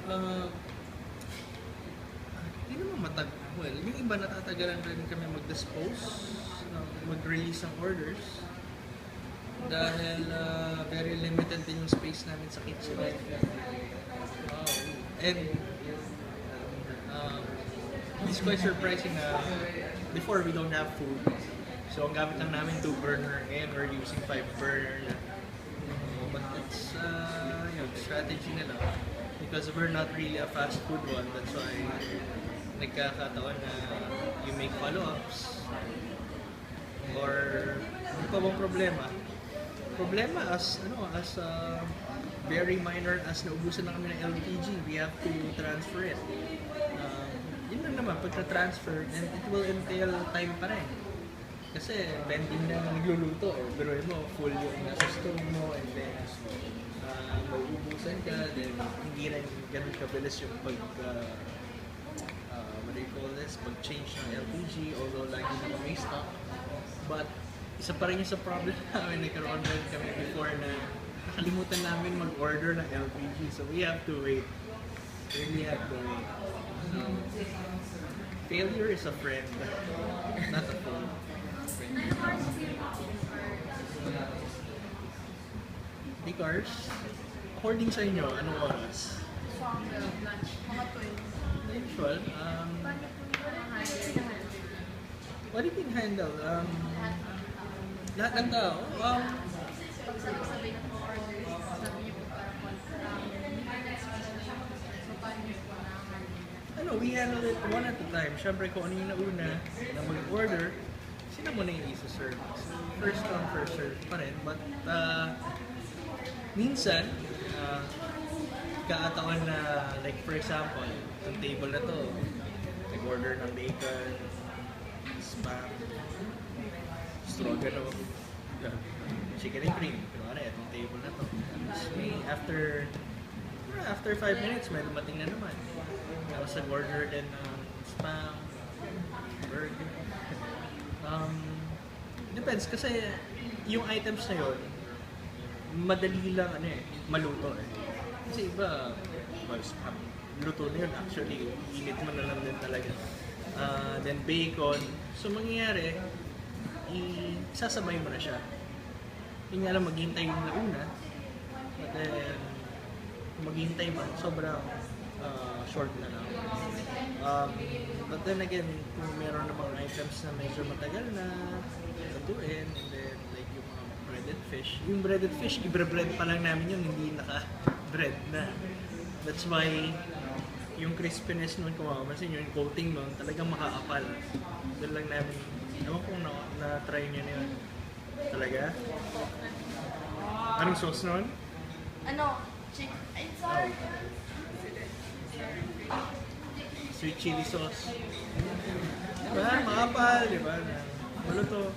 Uh, Hindi naman well, yung iba natatagalan rin kami mag-dispose, mag-release ng orders dahil very limited din yung space namin sa kitchen. And it's quite surprising na before we don't have food. So ang gamit lang namin 2 burner, ngayon we're using 5 burner na. But it's strategy nila. Because we're not really a fast food one, that's why nagkakataon na you make follow-ups. Or ano pa bang problema? Problema as very minor as naubusan na kami ng LPG, we have to transfer it. Yun lang naman, pagka-transfer, and it will entail time pa rin. Kasi vending na nagluluto eh. Pero mo, full yung nasa stove mo, and then mauubusan ka, then hindi rin ganun kabilis yung what do you call this, pag-change ng LPG, although lagi na may stock. But isa pa rin yung sa problem namin, nagkaroon rin kami before na nakalimutan namin mag-order ng LPG, so we have to wait. Really have to wait. Failure is a friend, not a foe. Because, according sa inyo, anong oras? Usual. What do you mean handle? Lahat ng tao? We handle it one at a time. Siyempre kung ano yung nauna na mag-order, sila muna yung isa-serve. So, first come, first serve pa rin. But, minsan, kaataon na, like for example, yung table na to, nag-order ng bacon, spam, stroganoff, chicken and cream. Pero ano, itong table na to. After 5 minutes, may dumating na naman. Tapos nag-order din ng spam, burger. Depends kasi yung items na yun, madali lang maluto eh. Kasi iba, spam, luto na yun actually, init mo na lang din talaga. Then bacon. So mangyayari, isasabay mo na siya. Yung nga lang maghihintay yung nauna, but then kung maghihintay man, sobrang short na lang. But then again, kung meron namang items na medyo matagal na lutuin, and then like yung mga breaded fish. Yung breaded fish, ibre-bread pa lang namin yun, hindi naka-bread na. That's why yung crispiness nun, kung makapansin yung coating nun, talagang makaapal. Doon lang namin, ewan kung na-try nyo na yun. Talaga? Anong sauce nun? It's our Sweet chili sauce. Diba? Makapal, diba? Maluto.